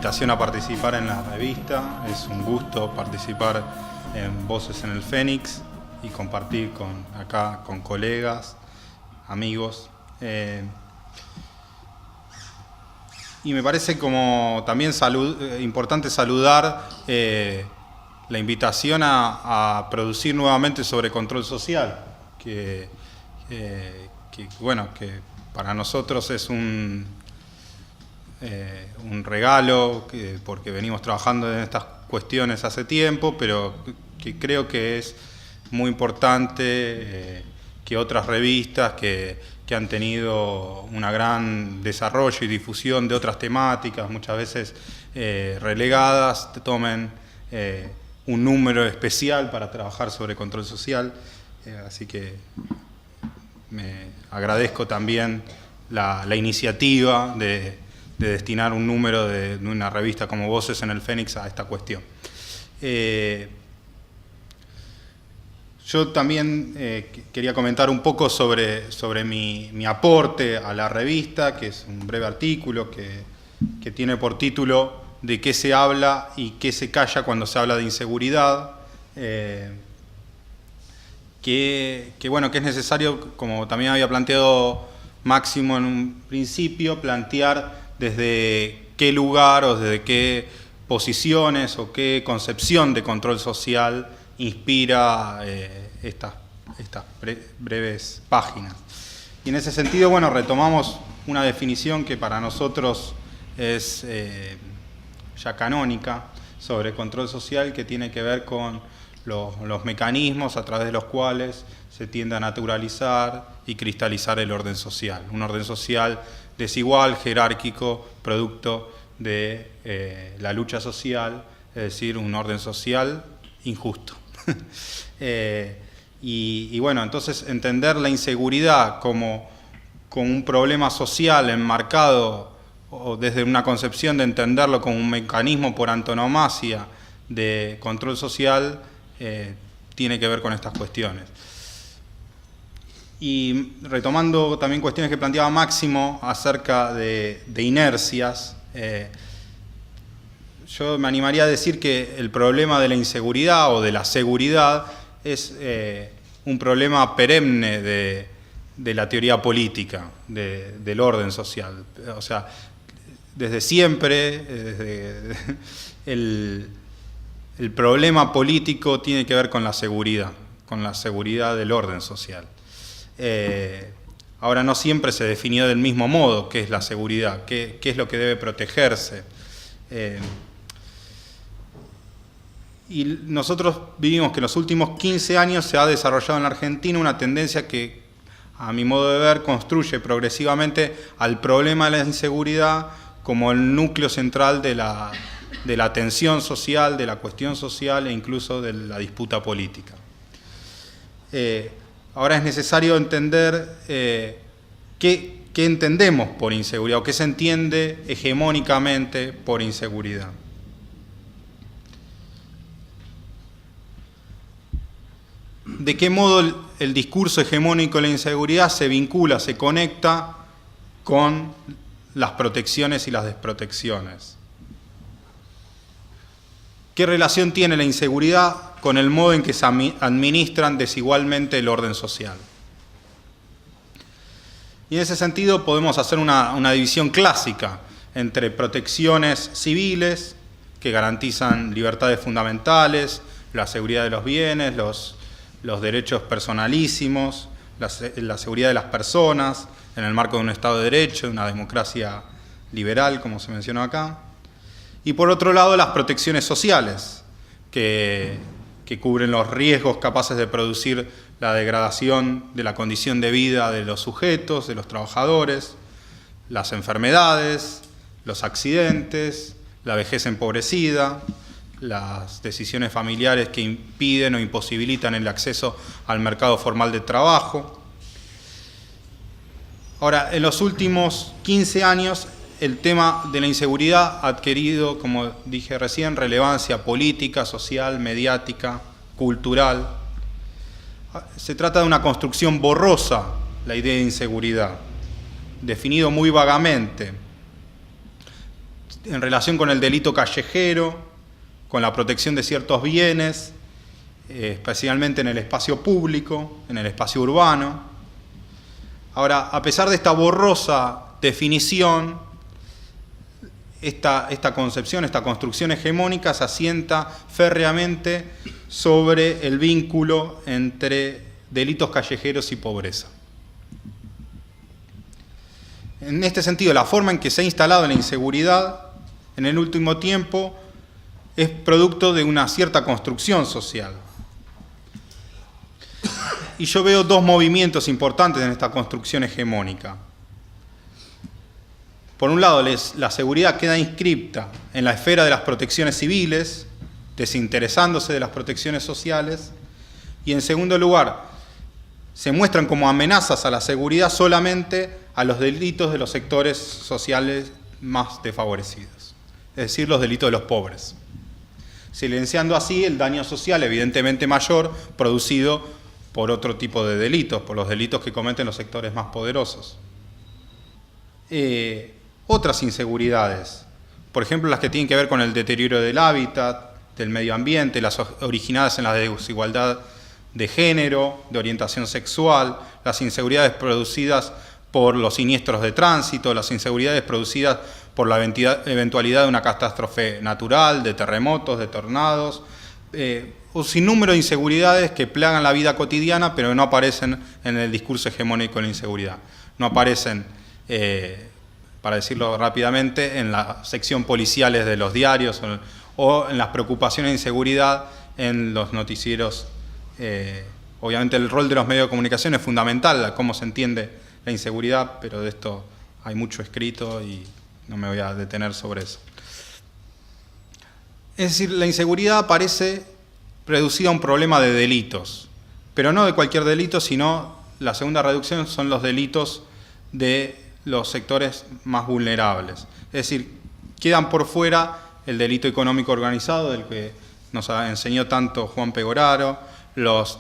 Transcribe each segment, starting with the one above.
invitación a participar en la revista. Es un gusto participar en Voces en el Fénix y compartir acá con colegas, amigos. Y me parece como también importante saludar la invitación a producir nuevamente sobre control social, que para nosotros es un regalo, porque venimos trabajando en estas cuestiones hace tiempo, pero que creo que es muy importante que otras revistas que han tenido un gran desarrollo y difusión de otras temáticas, muchas veces relegadas, tomen un número especial para trabajar sobre control social. Así que me agradezco también la iniciativa de destinar un número de una revista como Voces en el Fénix a esta cuestión. Yo también quería comentar un poco sobre mi aporte a la revista, que es un breve artículo que tiene por título "De qué se habla y qué se calla cuando se habla de inseguridad", que es necesario, como también había planteado Máximo en un principio, plantear desde qué lugar o desde qué posiciones o qué concepción de control social inspira estas breves páginas. Y en ese sentido, retomamos una definición que para nosotros es ya canónica sobre control social, que tiene que ver con los mecanismos a través de los cuales se tiende a naturalizar y cristalizar el orden social. Un orden social desigual, jerárquico, producto de la lucha social, es decir, un orden social injusto. Entonces entender la inseguridad como un problema social enmarcado, o desde una concepción de entenderlo como un mecanismo por antonomasia de control social, tiene que ver con estas cuestiones. Y retomando también cuestiones que planteaba Máximo acerca de inercias, yo me animaría a decir que el problema de la inseguridad o de la seguridad es un problema perenne de la teoría política, del orden social. O sea, desde siempre, el problema político tiene que ver con la seguridad del orden social. Ahora, no siempre se definió del mismo modo qué es la seguridad, qué es lo que debe protegerse. Y nosotros vivimos que en los últimos 15 años se ha desarrollado en la Argentina una tendencia que, a mi modo de ver, construye progresivamente al problema de la inseguridad como el núcleo central de la tensión social, de la cuestión social e incluso de la disputa política. Ahora es necesario entender qué entendemos por inseguridad o qué se entiende hegemónicamente por inseguridad. ¿De qué modo el discurso hegemónico de la inseguridad se vincula, se conecta con las protecciones y las desprotecciones? ¿Qué relación tiene la inseguridad con el modo en que se administran desigualmente el orden social? Y en ese sentido podemos hacer una división clásica entre protecciones civiles, que garantizan libertades fundamentales, la seguridad de los bienes, los derechos personalísimos, la seguridad de las personas, en el marco de un Estado de Derecho, de una democracia liberal, como se mencionó acá. Y por otro lado, las protecciones sociales, que cubren los riesgos capaces de producir la degradación de la condición de vida de los sujetos, de los trabajadores, las enfermedades, los accidentes, la vejez empobrecida, las decisiones familiares que impiden o imposibilitan el acceso al mercado formal de trabajo. Ahora, en los últimos 15 años, el tema de la inseguridad ha adquirido, como dije recién, relevancia política, social, mediática, cultural. Se trata de una construcción borrosa, la idea de inseguridad, definido muy vagamente. en relación con el delito callejero, con la protección de ciertos bienes, especialmente en el espacio público, en el espacio urbano. Ahora, a pesar de esta borrosa definición, esta concepción, esta construcción hegemónica se asienta férreamente sobre el vínculo entre delitos callejeros y pobreza. En este sentido, la forma en que se ha instalado la inseguridad en el último tiempo es producto de una cierta construcción social. Y yo veo dos movimientos importantes en esta construcción hegemónica. Por un lado, la seguridad queda inscripta en la esfera de las protecciones civiles, desinteresándose de las protecciones sociales, y en segundo lugar, se muestran como amenazas a la seguridad solamente a los delitos de los sectores sociales más desfavorecidos, es decir, los delitos de los pobres, silenciando así el daño social evidentemente mayor producido por otro tipo de delitos, por los delitos que cometen los sectores más poderosos. Otras inseguridades, por ejemplo las que tienen que ver con el deterioro del hábitat, del medio ambiente, las originadas en la desigualdad de género, de orientación sexual, las inseguridades producidas por los siniestros de tránsito, las inseguridades producidas por la eventualidad de una catástrofe natural, de terremotos, de tornados, un sinnúmero de inseguridades que plagan la vida cotidiana, pero no aparecen en el discurso hegemónico de la inseguridad. No aparecen, para decirlo rápidamente, en la sección policiales de los diarios o en las preocupaciones de inseguridad en los noticieros. Obviamente el rol de los medios de comunicación es fundamental, cómo se entiende la inseguridad, pero de esto hay mucho escrito y no me voy a detener sobre eso. Es decir, la inseguridad aparece reducida a un problema de delitos, pero no de cualquier delito, sino la segunda reducción son los delitos de los sectores más vulnerables. Es decir, quedan por fuera el delito económico organizado, del que nos enseñó tanto Juan Pegoraro, los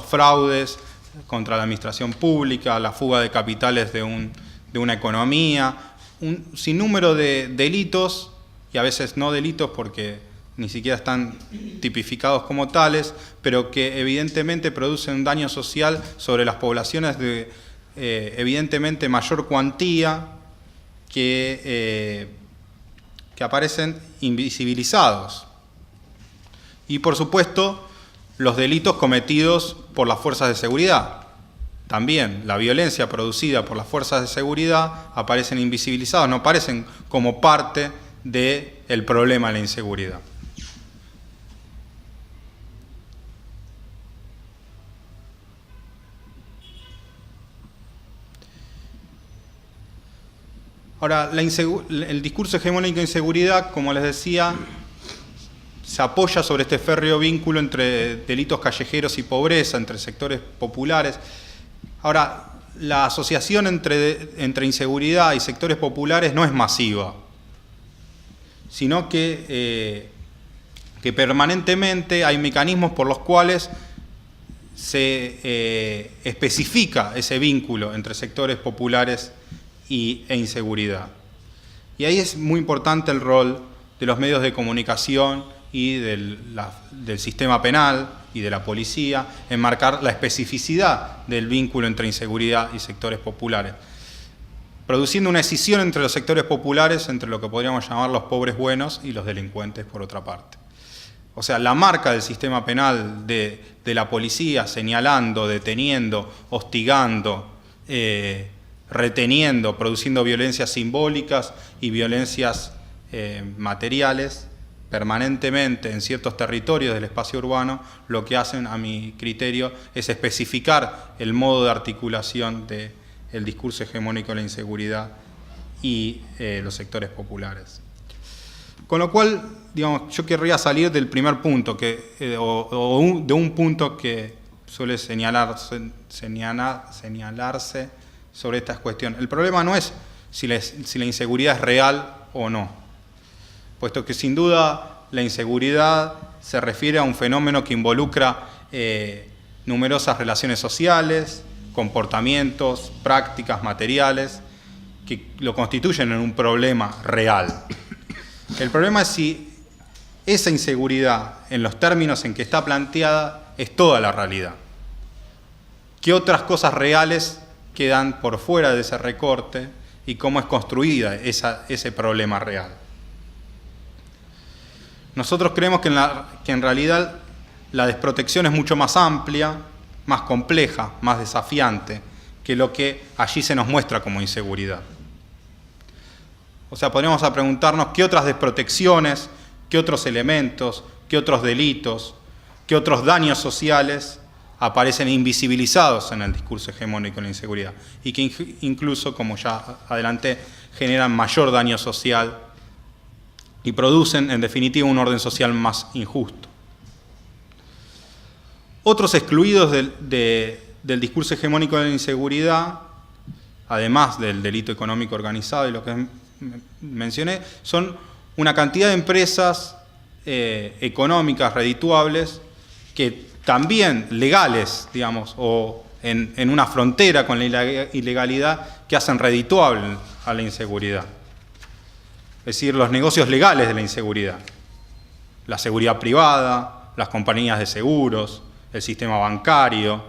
fraudes contra la administración pública, la fuga de capitales de una economía, un sinnúmero de delitos, y a veces no delitos porque ni siquiera están tipificados como tales, pero que evidentemente producen un daño social sobre las poblaciones de evidentemente mayor cuantía que aparecen invisibilizados. Y por supuesto, los delitos cometidos por las fuerzas de seguridad. También la violencia producida por las fuerzas de seguridad aparecen invisibilizados, no aparecen como parte del problema de la inseguridad. Ahora, el discurso hegemónico de inseguridad, como les decía, se apoya sobre este férreo vínculo entre delitos callejeros y pobreza, entre sectores populares. Ahora, la asociación entre inseguridad y sectores populares no es masiva, sino que permanentemente hay mecanismos por los cuales se especifica ese vínculo entre sectores populares e inseguridad. Y ahí es muy importante el rol de los medios de comunicación y del sistema penal y de la policía en marcar la especificidad del vínculo entre inseguridad y sectores populares, produciendo una escisión entre los sectores populares, entre lo que podríamos llamar los pobres buenos y los delincuentes por otra parte. O sea, la marca del sistema penal de la policía señalando, deteniendo, hostigando, reteniendo, produciendo violencias simbólicas y violencias materiales permanentemente en ciertos territorios del espacio urbano, lo que hacen, a mi criterio, es especificar el modo de articulación del discurso hegemónico de la inseguridad y los sectores populares. Con lo cual, digamos, yo querría salir del primer punto, de un punto que suele señalarse sobre estas cuestiones. El problema no es si la inseguridad es real o no, puesto que sin duda la inseguridad se refiere a un fenómeno que involucra numerosas relaciones sociales, comportamientos, prácticas, materiales, que lo constituyen en un problema real. El problema es si esa inseguridad, en los términos en que está planteada, es toda la realidad. ¿Qué otras cosas reales quedan por fuera de ese recorte y cómo es construida ese problema real? Nosotros creemos que en realidad la desprotección es mucho más amplia, más compleja, más desafiante que lo que allí se nos muestra como inseguridad. O sea, podríamos preguntarnos qué otras desprotecciones, qué otros elementos, qué otros delitos, qué otros daños sociales aparecen invisibilizados en el discurso hegemónico de la inseguridad y que incluso, como ya adelanté, generan mayor daño social y producen, en definitiva, un orden social más injusto. Otros excluidos del discurso hegemónico de la inseguridad, además del delito económico organizado y lo que mencioné, son una cantidad de empresas económicas redituables que también legales, digamos, o en una frontera con la ilegalidad, que hacen redituable a la inseguridad. Es decir, los negocios legales de la inseguridad. La seguridad privada, las compañías de seguros, el sistema bancario,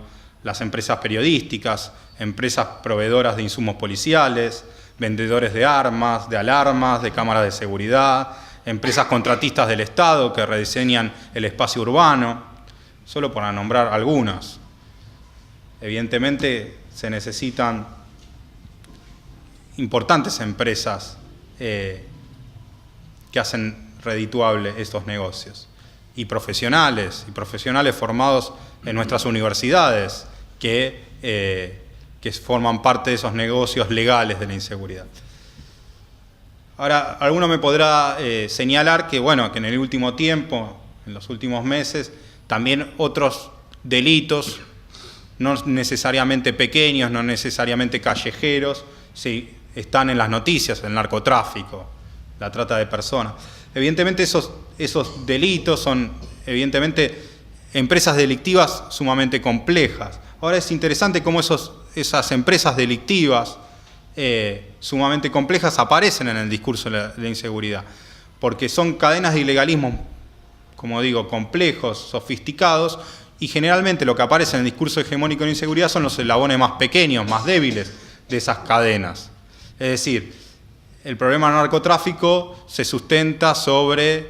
las empresas periodísticas, empresas proveedoras de insumos policiales, vendedores de armas, de alarmas, de cámaras de seguridad, empresas contratistas del Estado que rediseñan el espacio urbano, solo para nombrar algunas. Evidentemente se necesitan importantes empresas que hacen redituable estos negocios, y profesionales formados en nuestras universidades que forman parte de esos negocios legales de la inseguridad. Ahora, alguno me podrá señalar que, bueno, que en el último tiempo, en los últimos meses, también otros delitos, no necesariamente pequeños, no necesariamente callejeros, sí, están en las noticias, el narcotráfico, la trata de personas. Evidentemente esos delitos son, evidentemente, empresas delictivas sumamente complejas. Ahora es interesante cómo esas empresas delictivas sumamente complejas aparecen en el discurso de la inseguridad, porque son cadenas de ilegalismo, como digo, complejos, sofisticados, y generalmente lo que aparece en el discurso hegemónico de la inseguridad son los eslabones más pequeños, más débiles de esas cadenas. Es decir, el problema del narcotráfico se sustenta sobre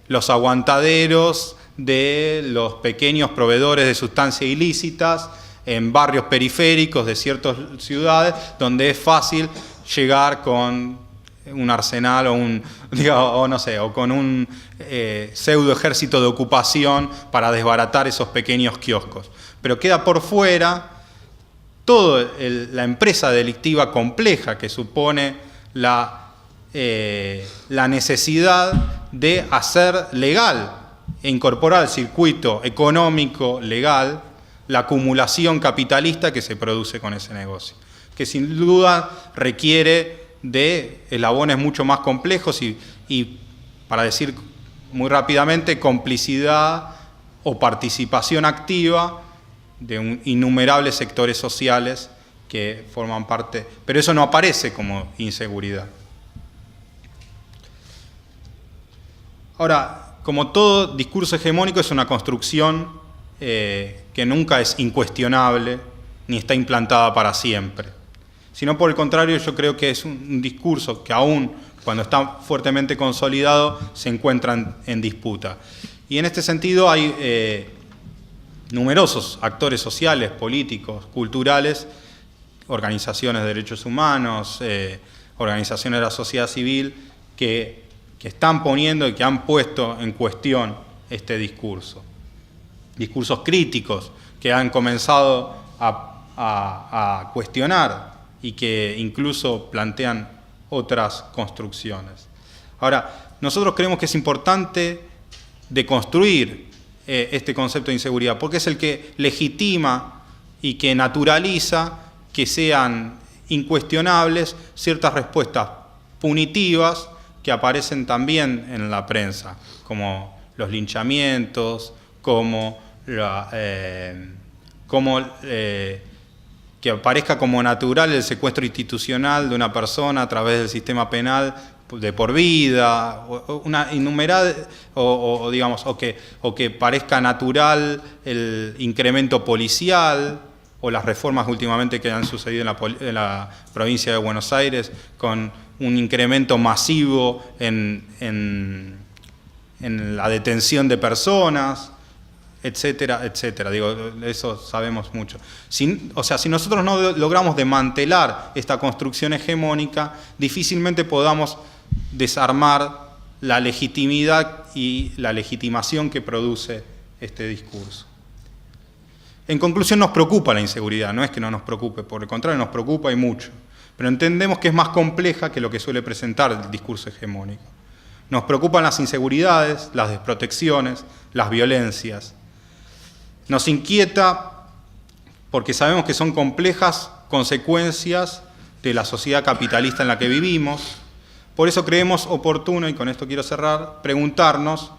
los aguantaderos de los pequeños proveedores de sustancias ilícitas en barrios periféricos de ciertas ciudades, donde es fácil llegar con un arsenal o con un pseudo ejército de ocupación para desbaratar esos pequeños kioscos. Pero queda por fuera toda la empresa delictiva compleja que supone la necesidad de hacer legal e incorporar al circuito económico legal la acumulación capitalista que se produce con ese negocio, que sin duda requiere de eslabones mucho más complejos y, para decir muy rápidamente, complicidad o participación activa de innumerables sectores sociales que forman parte, pero eso no aparece como inseguridad. Ahora, como todo discurso hegemónico es una construcción que nunca es incuestionable ni está implantada para siempre, sino por el contrario yo creo que es un discurso que aún cuando está fuertemente consolidado se encuentra en disputa. Y en este sentido hay numerosos actores sociales, políticos, culturales, organizaciones de derechos humanos, organizaciones de la sociedad civil que están poniendo y que han puesto en cuestión este discurso. Discursos críticos que han comenzado a cuestionar y que incluso plantean otras construcciones. Ahora, nosotros creemos que es importante deconstruir este concepto de inseguridad, porque es el que legitima y que naturaliza que sean incuestionables ciertas respuestas punitivas que aparecen también en la prensa, como los linchamientos, como que aparezca como natural el secuestro institucional de una persona a través del sistema penal de por vida, una innumerable, digamos, o que parezca natural el incremento policial, o las reformas últimamente que han sucedido en la provincia de Buenos Aires, con un incremento masivo en la detención de personas, etcétera, etcétera. Digo, eso sabemos mucho. Si nosotros no logramos desmantelar esta construcción hegemónica, difícilmente podamos desarmar la legitimidad y la legitimación que produce este discurso. En conclusión, nos preocupa la inseguridad, no es que no nos preocupe, por el contrario, nos preocupa y mucho, pero entendemos que es más compleja que lo que suele presentar el discurso hegemónico. Nos preocupan las inseguridades, las desprotecciones, las violencias. Nos inquieta porque sabemos que son complejas consecuencias de la sociedad capitalista en la que vivimos. Por eso creemos oportuno, y con esto quiero cerrar, preguntarnos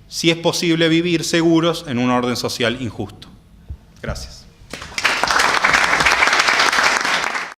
si es posible vivir seguros en un orden social injusto. Gracias.